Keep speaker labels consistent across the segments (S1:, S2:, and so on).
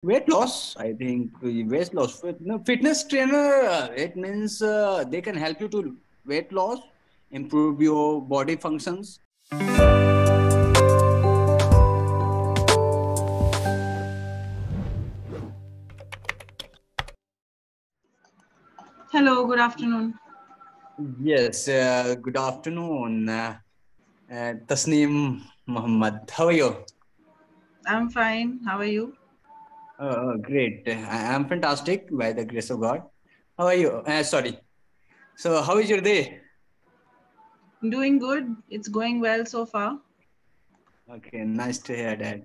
S1: Weight loss, I think weight loss. No, fitness trainer, it means they can help you to weight loss, improve your body functions.
S2: Hello, good afternoon.
S1: Yes, good afternoon, Tasneem Muhammad. How are you?
S2: I'm fine. How are you?
S1: Great. I am fantastic by the grace of God. How are you? Sorry. So, how is your day?
S2: Doing good. It's going well so far.
S1: Okay, nice to hear that.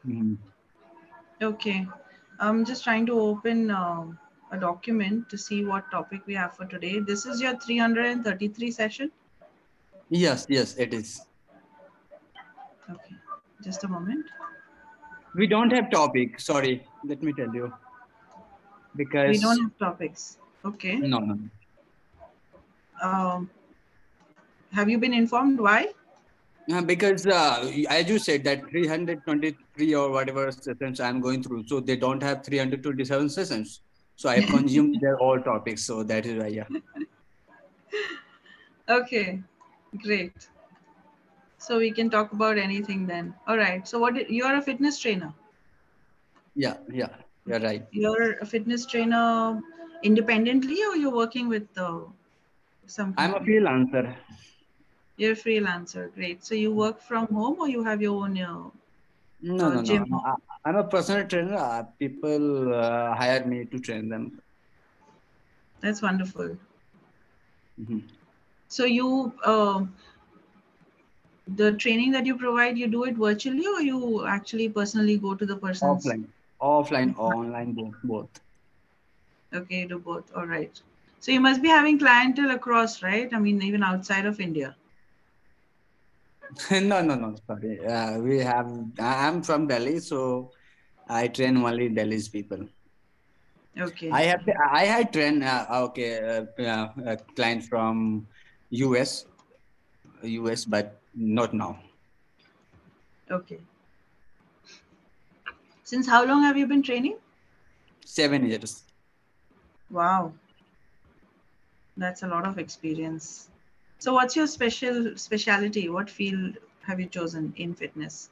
S1: Mhm.
S2: Okay. I'm just trying to open a document to see what topic we have for today. This is your 333 session.
S1: Yes, yes, it is.
S2: Okay. Just a moment.
S1: We don't have topic. Sorry, let me tell you
S2: We don't
S1: because
S2: have topics. Okay.
S1: no, no.
S2: Um, have you been informed why?
S1: Because as you said that 323 or whatever sessions I'm going through, so they don't have 327 sessions. So I've consumed their all topics. So that is why, yeah,
S2: Okay. Great. So we can talk about anything then. All right. So you are a fitness trainer.
S1: yeah, yeah, you're right.
S2: You're a fitness trainer independently, or you're working with some
S1: I'm a
S2: company?
S1: freelancer.
S2: You're a freelancer. Great. So you work from home, or you have your own
S1: No, no, no.
S2: gym?
S1: I'm a personal trainer. People hire me to train them.
S2: That's wonderful.
S1: Mhm.
S2: So the training that you provide, you do it virtually, or you actually personally go to the person's?
S1: Offline, offline, online, both.
S2: Okay, you do both. All right. So you must be having clientele across, right? I mean, even outside of India.
S1: No, no, no. Sorry. We have. I'm from Delhi, so I train only Delhi's people.
S2: Okay.
S1: I had trained a client from US, US, but not now.
S2: Okay. Since how long have you been training?
S1: 7 years.
S2: Wow, that's a lot of experience. So what's your specialty? What field have you chosen in fitness?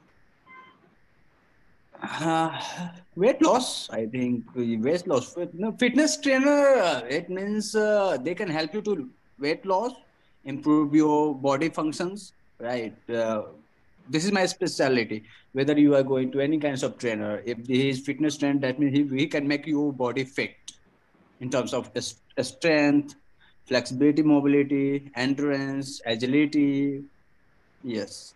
S1: Weight loss, I think weight loss. No, fitness trainer, it means they can help you to weight loss, improve your body functions, right? This is my specialty. Whether you are going to any kinds of trainer, if he is fitness trainer, that means he can make your body fit in terms of strength, flexibility, mobility, endurance, agility. Yes.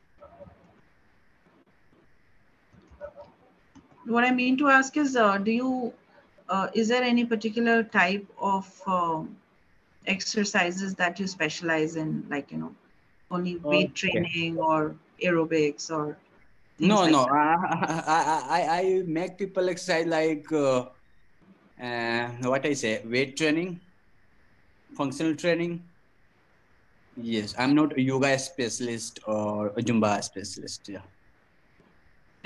S2: What I mean to ask is, is there any particular type of exercises that you specialize in, like, only weight
S1: Okay.
S2: training or aerobics or things
S1: No,
S2: like
S1: no.
S2: that?
S1: I make people exercise like what I say, weight training, functional training. Yes, I'm not a yoga specialist or a Zumba specialist. Yeah,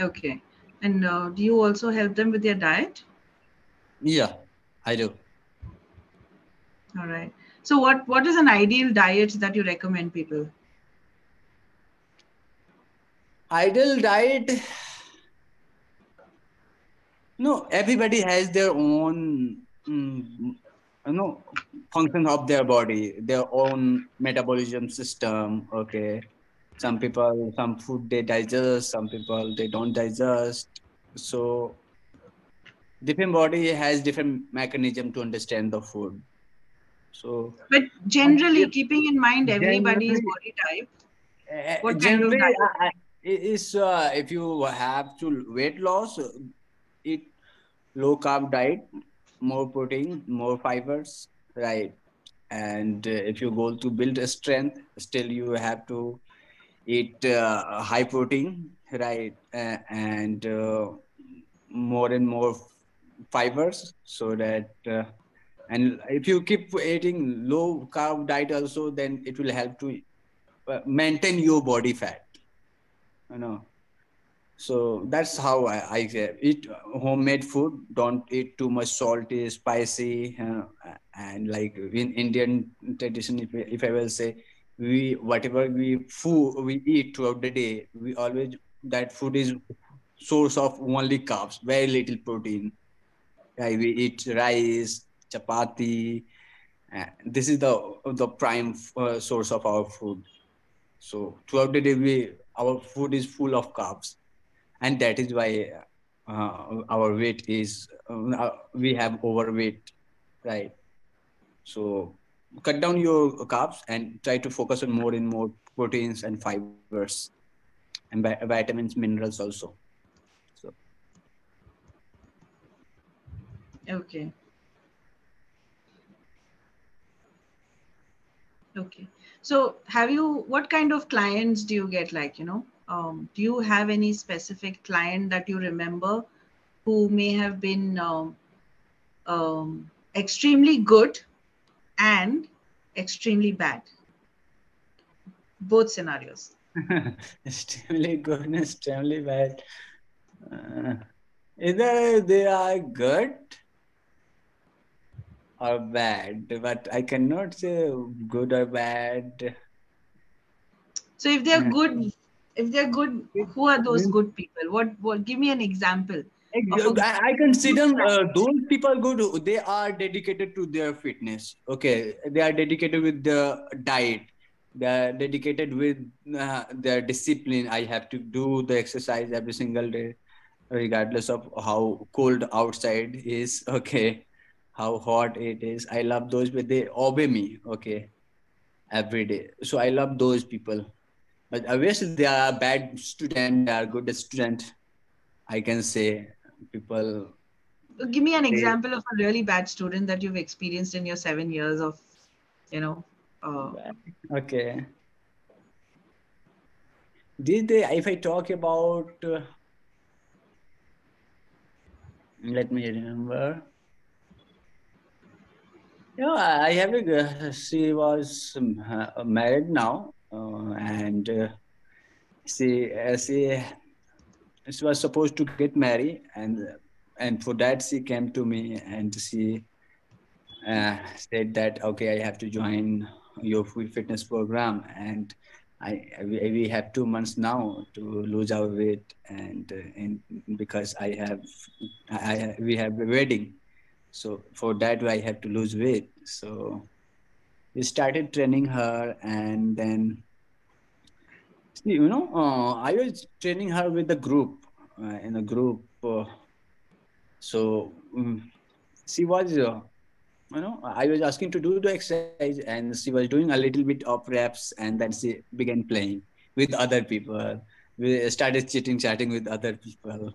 S2: Okay. And do you also help them with their diet?
S1: yeah, I do.
S2: All right. So what is an ideal diet that you recommend people?
S1: Ideal diet. No, everybody has their own, function of their body, their own metabolism system. Okay, some people, some food they digest, some people they don't digest. So different body has different mechanism to understand the food. So
S2: But
S1: but
S2: generally,
S1: if
S2: keeping in mind everybody's
S1: generally,
S2: body type, what kind of
S1: generally
S2: diet?
S1: is if you have to weight loss, eat low carb diet, more protein, more fibers, right? And if you go to build a strength, still you have to eat high protein, right? And more and more fibers, so that and if you keep eating low carb diet also, then it will help to maintain your body fat, you know. So that's how I eat homemade food. Don't eat too much salty, spicy, and like in Indian tradition, if I will say, we whatever we food we eat throughout the day, we always that food is source of only carbs, very little protein. Yeah, we eat rice, chapati. This is the prime source of our food. So throughout the day, we our food is full of carbs, and that is why our weight is we have overweight, right? So cut down your carbs and try to focus on more and more proteins and fibers and vitamins, minerals also. So
S2: Okay. Okay. So have you, what kind of clients do you get, like, do you have any specific client that you remember who may have been extremely good and extremely bad? Both scenarios.
S1: extremely good and extremely bad. uh, Either they are good or bad, but I cannot say good or bad.
S2: So if they're good, if they're good,
S1: It
S2: who are those
S1: means
S2: good people? What give me an example of a
S1: I consider those people good. They are dedicated to their fitness. Okay, they are dedicated with the diet. They are dedicated with their discipline. I have to do the exercise every single day, regardless of how cold outside is. Okay, how hot it is. I love those, but they obey me. Okay, every day. So I love those people. But obviously, they are bad student. They are good student. I can say people
S2: give me an
S1: they
S2: example of a really bad student that you've experienced in your 7 years of, you know, uh,
S1: okay. Did they? If I talk about, let me remember. Yeah, I have a. She was married now, and she was supposed to get married, and for that she came to me and she said that okay, I have to join your fitness program, and we have 2 months now to lose our weight, and because we have a wedding, so for that I have to lose weight. So we started training her, and then see, I was training her with a group in a group. So she was I was asking to do the exercise, and she was doing a little bit of reps, and then she began playing with other people. We started chitting chatting with other people.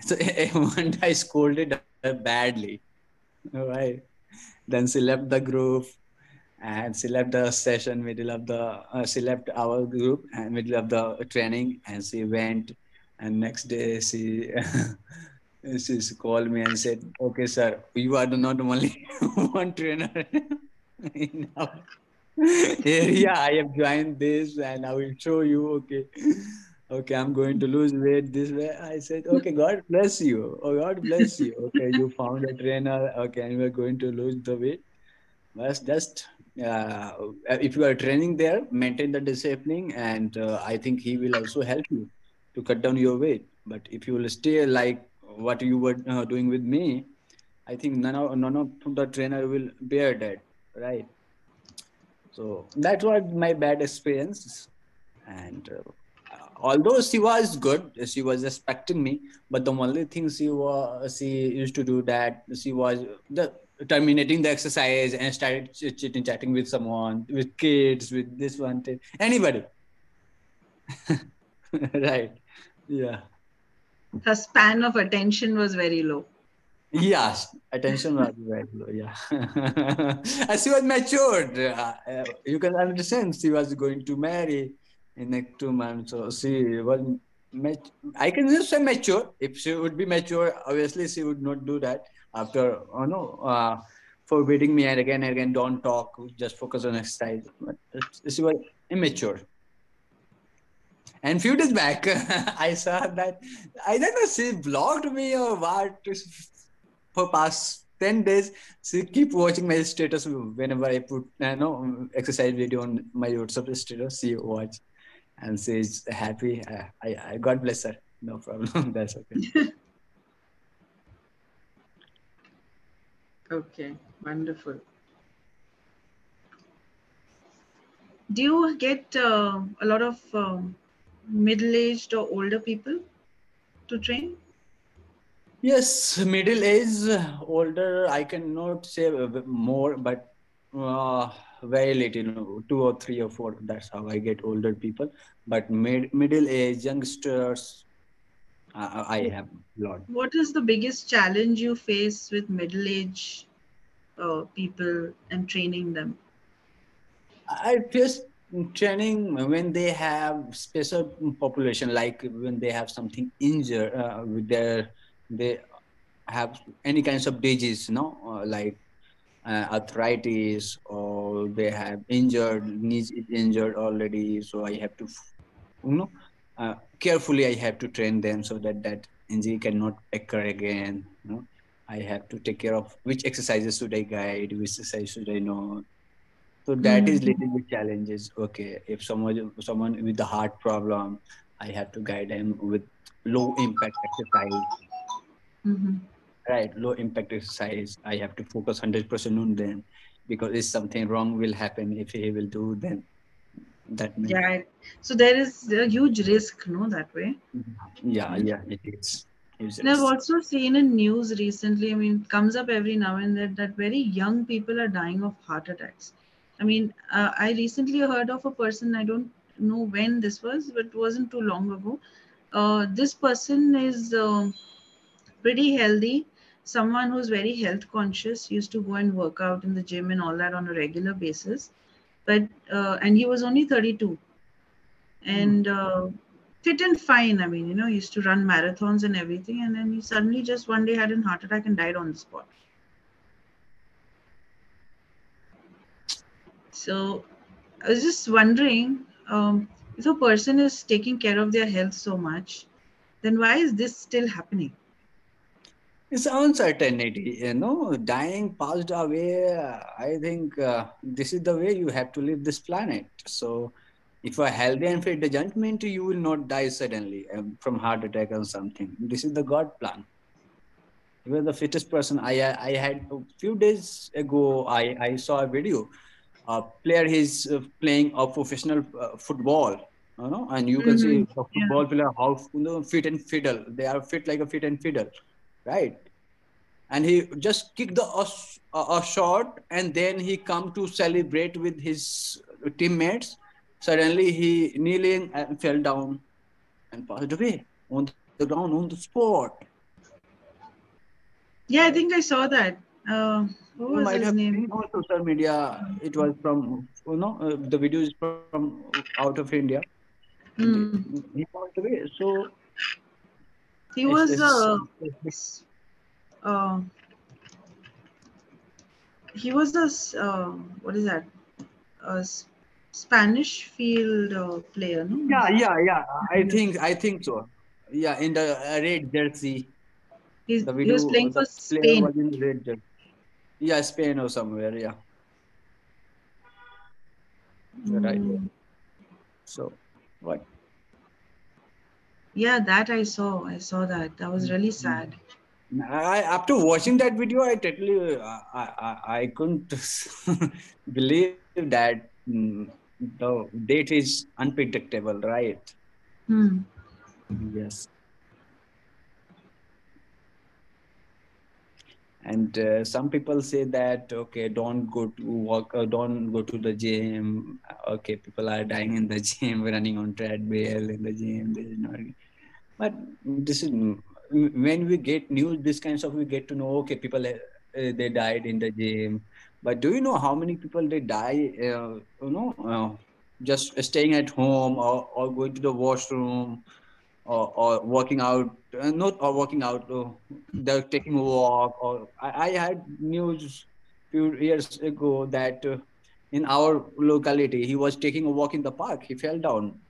S1: So one day I scolded her badly. Right. Then she left the group, and she left the session middle of the she left our group and middle of the training, and she went. And next day she called me and said, okay sir, you are not only one trainer in our area. I have joined this and I will show you. Okay, okay, I'm going to lose weight this way. I said, okay, God bless you. Oh, God bless you. Okay, you found a trainer. Okay, and we're going to lose the weight. But just uh, if you are training there, maintain the discipline, and I think he will also help you to cut down your weight. But if you will stay like what you were doing with me, I think none of the trainer will bear that, right? So that was my bad experience. And although she was good, she was respecting me. But the only thing she used to do that she was the terminating the exercise and started chitting chatting with someone, with kids, with this one, anybody. Right? Yeah.
S2: her span of attention was very low.
S1: Yes, attention was very low. Yeah, and she was matured. You can understand she was going to marry in next 2 months, so she was. I can just say mature. If she would be mature, obviously she would not do that. After forbidding me and again, don't talk, just focus on exercise. But she was immature. And few days back, I saw that I don't know she blocked me or what. For past 10 days, she keep watching my status whenever I put exercise video on my WhatsApp status. She watch and she's happy. I God bless her. No problem. That's okay.
S2: Okay, wonderful. Do you get a lot of middle-aged or older people to train?
S1: Yes, middle age, older. I cannot say more, but uh, very little, 2 or 3 or 4. That's how I get older people. But middle age, youngsters, I have a lot.
S2: What is the biggest challenge you face with middle-aged people and training them?
S1: I face training when they have special population, like when they have something injured with their, they have any kinds of disease, like arthritis, or they have injured knees is injured already, so I have to you know carefully I have to train them so that that injury cannot occur again. I have to take care of which exercises should I guide, which exercise should I know. So that is
S2: Mm-hmm.
S1: little bit challenges. Okay, if someone with the heart problem, I have to guide them with low impact exercise.
S2: Mm-hmm.
S1: Right, low impact exercise. I have to focus 100% on them, because if something wrong will happen if he will do, then that means.
S2: Yeah, so there is a huge risk, no, that way.
S1: Yeah,
S2: Mm.
S1: yeah, it is. It's
S2: And I've
S1: just,
S2: also seen in news recently, I mean, it comes up every now and then that very young people are dying of heart attacks. I mean, I recently heard of a person, I don't know when this was, but it wasn't too long ago. This person is pretty healthy, someone who's very health conscious, used to go and work out in the gym and all that on a regular basis. But, and he was only 32
S1: hmm.
S2: and fit and fine. I mean, he used to run marathons and everything, and then he suddenly just one day had a heart attack and died on the spot. So I was just wondering, if a person is taking care of their health so much, then why is this still happening?
S1: It's uncertainty, dying passed away. I think this is the way you have to leave this planet. So, if you are healthy and fit, doesn't mean to you will not die suddenly from heart attack or something. This is the God plan. You are the fittest person. I had a few days ago. I saw a video. A player is playing a professional football. And you can see
S2: Hmm.
S1: the
S2: Yeah.
S1: football player how fit and fiddle. They are fit like a fit and fiddle, right? And he just kicked a shot, and then he come to celebrate with his teammates. Suddenly he kneeling and fell down and passed away on the ground on the spot.
S2: Yeah, I think I saw that. What
S1: You
S2: was
S1: might
S2: his
S1: have
S2: name?
S1: seen on social media. It was from the video is from out of India, and
S2: Hmm.
S1: he passed away. So
S2: He
S1: it's,
S2: was
S1: it's
S2: uh, he was a what is that? A Spanish field player, no?
S1: yeah. I think so. Yeah, in the red jersey, the
S2: He was
S1: video,
S2: playing
S1: the
S2: for
S1: player
S2: Spain.
S1: was in red jersey. Yeah, Spain or somewhere. Yeah, you're right.
S2: Mm,
S1: So what?
S2: yeah, that I saw. I saw that. That was really
S1: Mm.
S2: sad.
S1: I after watching that video, I totally I couldn't believe that the date is unpredictable, right?
S2: Hmm.
S1: Yes, and some people say that okay, don't go to work, don't go to the gym. Okay, people are dying in the gym, running on treadmill in the gym. This is not. But this is when we get news, this kinds of we get to know. Okay, people they died in the gym, but do you know how many people they die? Just staying at home, or going to the washroom, or working out. Not or working out. They're taking a walk. Or I had news few years ago that in our locality he was taking a walk in the park. He fell down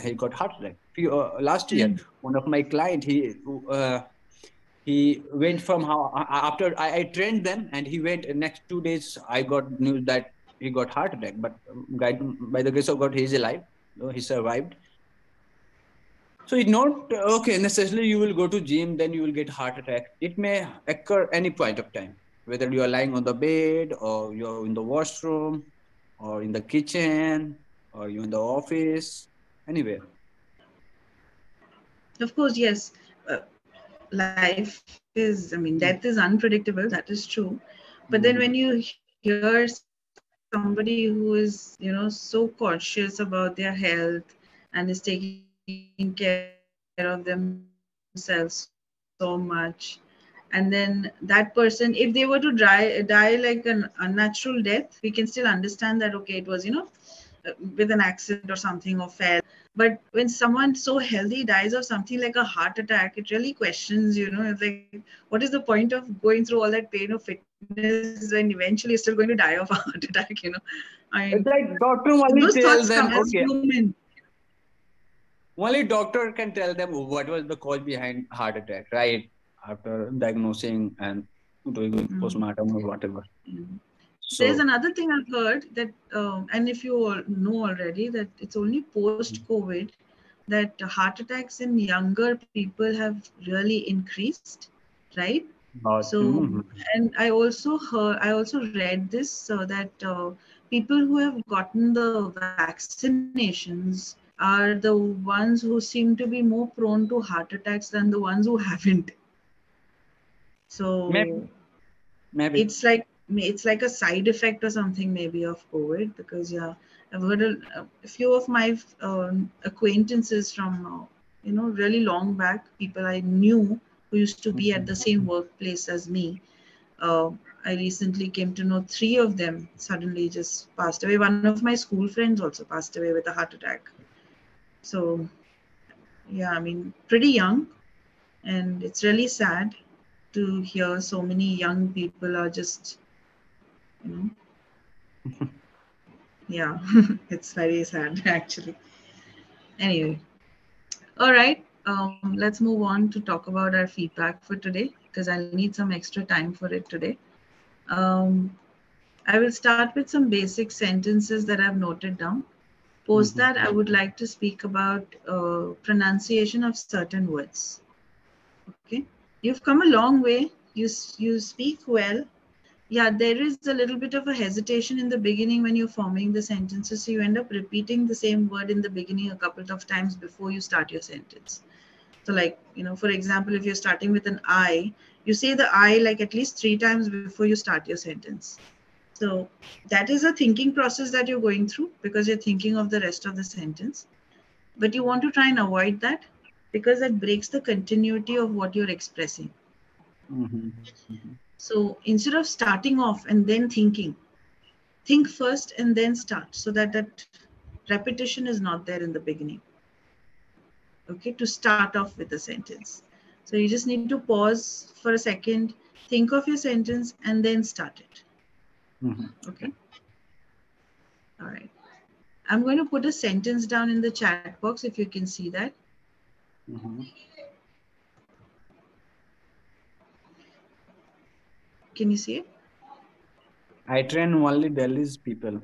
S1: he got heart attack. Last year,
S2: Mm.
S1: one of my client, he went from how after I trained them, and he went next 2 days. I got news that he got heart attack, but by the grace of God, he is alive. He survived. So it's not okay necessarily you will go to gym, then you will get heart attack. It may occur any point of time, whether you are lying on the bed or you're in the washroom or in the kitchen or you're in the office, anywhere.
S2: Of course, yes. Life is, I mean, death is unpredictable. That is true. But then when
S1: Mm-hmm.
S2: you hear somebody who is, so cautious about their health and is taking care of themselves so much, and then that person, if they were to die like a natural death, we can still understand that, okay, it was, with an accident or something, or fell. But when someone so healthy dies of something like a heart attack, it really questions, it's like, what is the point of going through all that pain of fitness when eventually you're still going to die of a heart attack, I mean,
S1: It's
S2: those
S1: like
S2: thoughts
S1: doctor
S2: come as
S1: only tell
S2: human.
S1: them, okay, only doctor can tell them what was the cause behind heart attack, right? After diagnosing and doing
S2: Mm.
S1: postmortem or whatever.
S2: Mm. There's
S1: So,
S2: another thing I've heard that, and if you all know already, that it's only post COVID that heart attacks in younger people have really increased, right?
S1: about,
S2: So, and I also read this, that people who have gotten the vaccinations are the ones who seem to be more prone to heart attacks than the ones who haven't. So
S1: maybe, maybe.
S2: it's like a side effect or something maybe of COVID, because yeah, I've heard a few of my acquaintances from really long back, people I knew who used to be at the same workplace as me. uh, I recently came to know three of them suddenly just passed away. One of my school friends also passed away with a heart attack. So yeah, I mean, pretty young, and it's really sad to hear so many young people are just, you know, yeah, it's very sad actually. Anyway, all right, let's move on to talk about our feedback for today, because I'll need some extra time for it today. Um, I will start with some basic sentences that I've noted down. Post
S1: Mhm.
S2: that, I would like to speak about pronunciation of certain words. Okay, you've come a long way. You speak well. Yeah, there is a little bit of a hesitation in the beginning when you're forming the sentences, so you end up repeating the same word in the beginning a couple of times before you start your sentence. So, like, for example, if you're starting with an I, you say the I like at least 3 times before you start your sentence. So that is a thinking process that you're going through, because you're thinking of the rest of the sentence. But you want to try and avoid that, because that breaks the continuity of what you're expressing.
S1: Mhm.
S2: So instead of starting off and then thinking, think first and then start, so that that repetition is not there in the beginning. Okay, to start off with the sentence. So you just need to pause for a second, think of your sentence, and then start it.
S1: Mhm.
S2: Okay, all right. I'm going to put a sentence down in the chat box if you can see that.
S1: Mhm.
S2: Can you see it?
S1: I train only Delhi's people.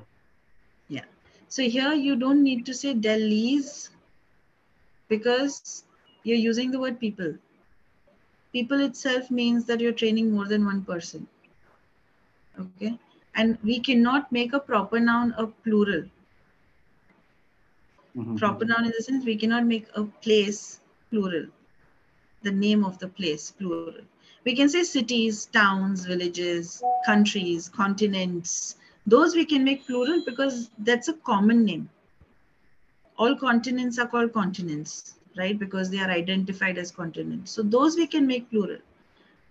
S2: Yeah. So here you don't need to say Delhi's, because you're using the word people. People itself means that you're training more than one person. Okay. And we cannot make a proper noun a plural.
S1: Mhm.
S2: Proper noun in the sense we cannot make a place plural, the name of the place plural. We can say cities, towns, villages, countries, continents. Those we can make plural because that's a common name. All continents are called continents, right? Because they are identified as continents. So those we can make plural.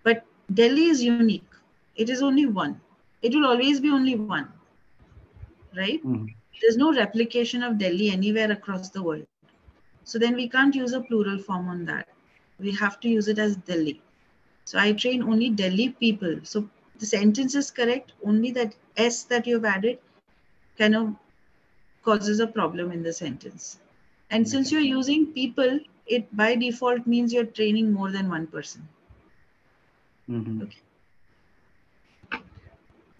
S2: But Delhi is unique. It is only one. It will always be only one, right?
S1: Mhm.
S2: There's no replication of Delhi anywhere across the world. So then we can't use a plural form on that. We have to use it as Delhi. So I train only Delhi people. So the sentence is correct, only that S that you've added kind of causes a problem in the sentence. And since
S1: Okay.
S2: you're using people, it by default means you're training more than one person.
S1: Mm-hmm.
S2: Okay.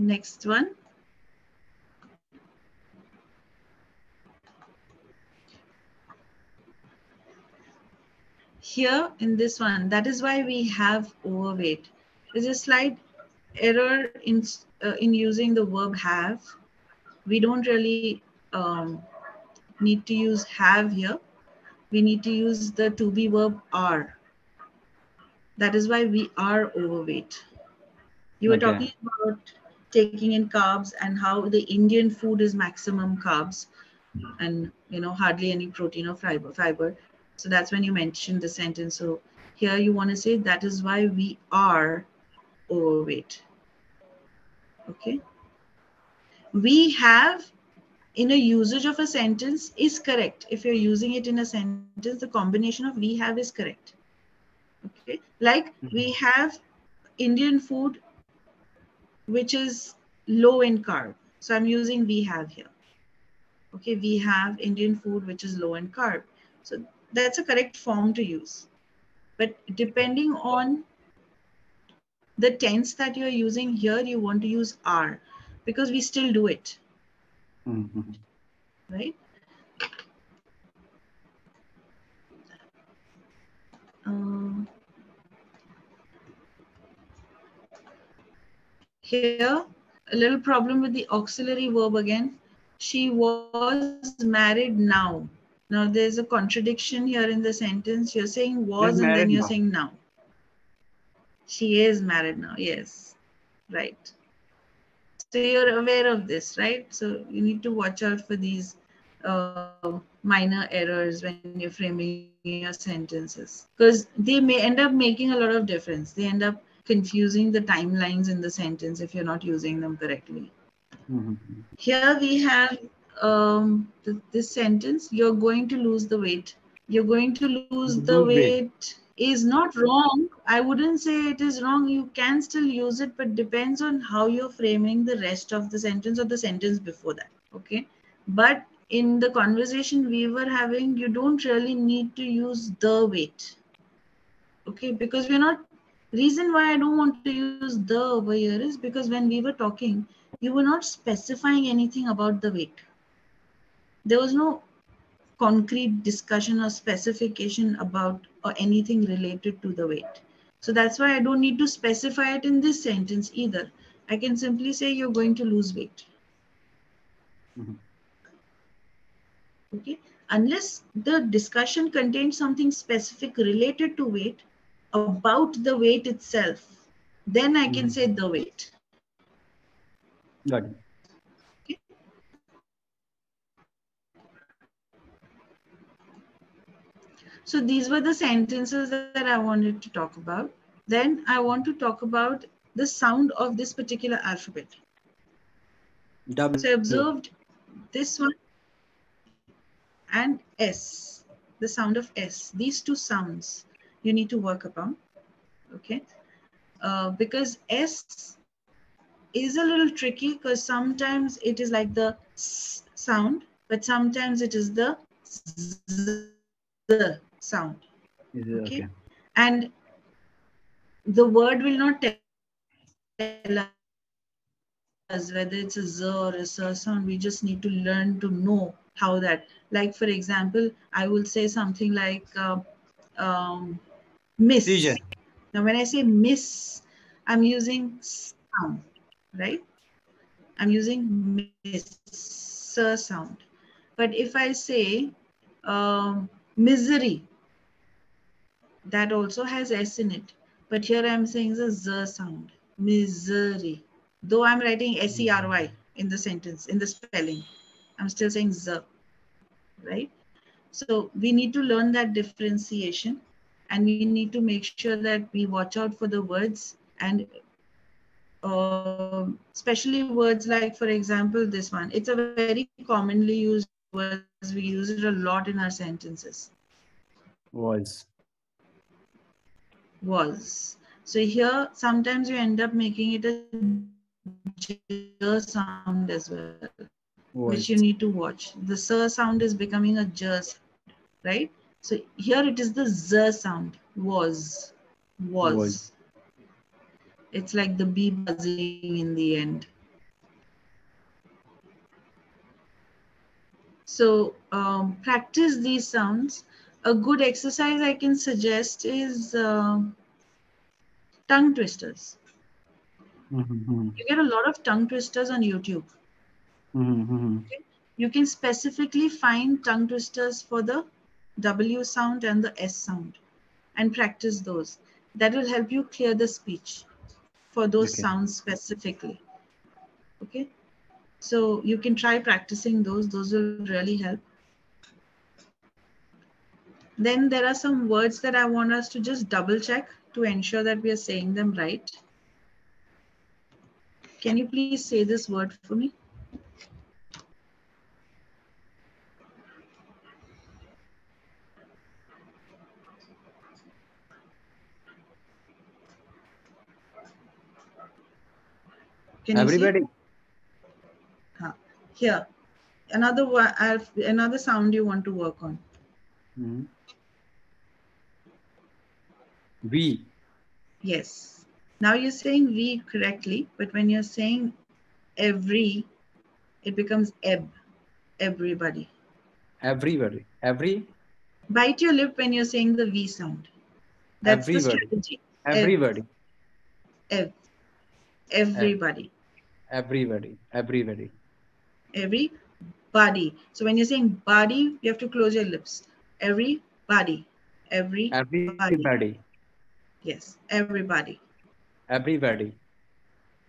S2: Next one. Here in this one, that is why we have overweight. There's a slight error in using the verb have. We don't really need to use have here. We need to use the to be verb are. That is why we are overweight. You were
S1: Okay.
S2: talking about taking in carbs and how the Indian food is maximum carbs and hardly any protein or fiber. So that's when you mentioned the sentence. So here you want to say that is why we are overweight. Okay. We have in a usage of a sentence is correct. If you're using it in a sentence, the combination of we have is correct. Okay. Like we
S1: Mm-hmm.
S2: have Indian food which is low in carb. So I'm using we have here. Okay, we have Indian food which is low in carb. So that's a correct form to use. But depending on the tense that you're using here, you want to use are because we still do it,
S1: Mm-hmm.
S2: right? Um, Here, a little problem with the auxiliary verb again. She was married now. Now there's a contradiction here in the sentence. You're saying was and then
S1: She's
S2: you're
S1: married
S2: saying
S1: now.
S2: now. She is married now. Yes. Right. So you're aware of this, right? So you need to watch out for these minor errors when you're framing your sentences because they may end up making a lot of difference. They end up confusing the timelines in the sentence if you're not using them correctly.
S1: Mm-hmm.
S2: Here we have this sentence, you're going to lose the weight. You're going to lose the
S1: Lose weight.
S2: weight is not wrong. I wouldn't say it is wrong. You can still use it, but depends on how you're framing the rest of the sentence or the sentence before that. Okay. But in the conversation we were having, you don't really need to use the weight. Okay. Because we're not, reason why I don't want to use the over here is because when we were talking, you were not specifying anything about the weight. There was no concrete discussion or specification about or anything related to the weight. So that's why I don't need to specify it in this sentence either. I can simply say you're going to lose weight.
S1: Mm-hmm.
S2: Okay. Unless the discussion contains something specific related to weight, about the weight itself, then I can say
S1: Mm-hmm.
S2: the weight.
S1: Got it.
S2: Okay. So these were the sentences that I wanted to talk about. Then I want to talk about the sound of this particular alphabet. So I
S1: W.
S2: observed this one and S, the sound of S. These two sounds you need to work upon. Okay. Because S is a little tricky because sometimes it is like the S sound, but sometimes it is the Z sound. Okay.
S1: Is it okay?
S2: And the word will not tell us whether it's a Z or a S sound. We just need to learn to know how that. Like, for example, I will say something like miss.
S1: Seizure.
S2: Now, when I say miss, I'm using sound, right? I'm using miss sound. But if I say misery, that also has S in it. But here I'm saying the Z sound, misery. Though I'm writing SERY
S1: Mm-hmm.
S2: in the sentence, in the spelling, I'm still saying Z, right? So we need to learn that differentiation and we need to make sure that we watch out for the words and especially words like, for example, this one. It's a very commonly used word. We use it a lot in our sentences.
S1: Was.
S2: Was. So here, sometimes you end up making it a J sound as well, which you need to watch. The S sound is becoming a J sound.
S1: Was.
S2: Okay. right? So here it is the z sound.
S1: Was.
S2: Was. It's like the bee buzzing in the end. So practice these sounds. A good exercise I can suggest is tongue twisters.
S1: Mm-hmm.
S2: You get a lot of tongue twisters on YouTube.
S1: Mm-hmm.
S2: Okay? You can specifically find tongue twisters for the W sound and the S sound and practice those. That will help you clear the speech for those
S1: Okay.
S2: sounds specifically. Okay, so you can try practicing those will really help. Then there are some words that I want us to just double check to ensure that we are saying them right. Can you please say this word for me? Can you see?
S1: Everybody.
S2: Huh. Here, another one, another sound you want to work on.
S1: Mm-hmm. We.
S2: Yes. Now you're saying we correctly, but when you're saying every, it becomes everybody.
S1: Everybody.
S2: Bite your lip when you're saying the V sound. That's the
S1: Everybody.
S2: strategy. Ev,
S1: Everybody.
S2: ev,
S1: E-
S2: everybody,
S1: Everybody.
S2: everybody. So when you're saying body, you have to close your lips. Everybody, everybody.
S1: Everybody.
S2: Yes, everybody.
S1: Everybody.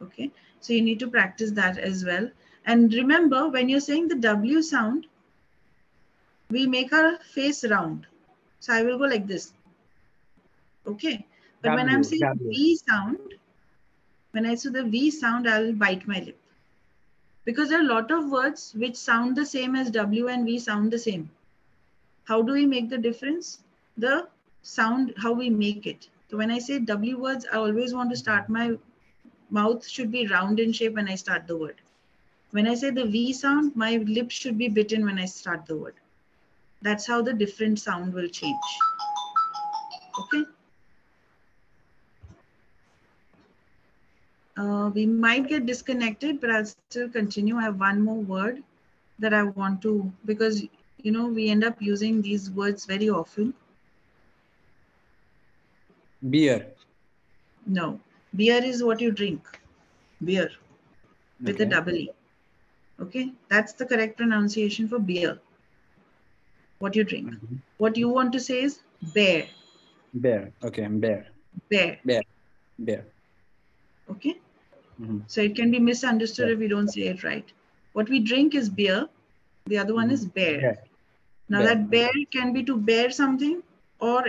S2: Okay. So you need to practice that as well. And remember, when you're saying the W sound, we make our face round. So I will go like this. Okay. But when I'm
S1: W.
S2: saying
S1: W.
S2: V sound, when I say the V sound, I'll bite my lip. Because there are a lot of words which sound the same as W and V sound the same. How do we make the difference? The sound, how we make it. So when I say W words, I always want to start my mouth should be round in shape when I start the word. When I say the V sound, my lips should be bitten when I start the word. That's how the different sound will change. Okay. We might get disconnected, but I'll still continue. I have one more word that I want to, because we end up using these words very often.
S1: Beer.
S2: No, beer is what you drink. Beer with a
S1: Okay.
S2: double E. Okay, that's the correct pronunciation for beer. What you drink.
S1: Mm-hmm.
S2: What you want to say is bear.
S1: Bear. Okay. Bear.
S2: Bear.
S1: Bear. Bear.
S2: Okay,
S1: Mm-hmm.
S2: so it can be misunderstood
S1: Bear.
S2: if we don't say it right. What we drink is beer. The other one
S1: Mm-hmm.
S2: is bear.
S1: Bear.
S2: Now
S1: Bear.
S2: that bear
S1: Okay.
S2: can be to bear something, or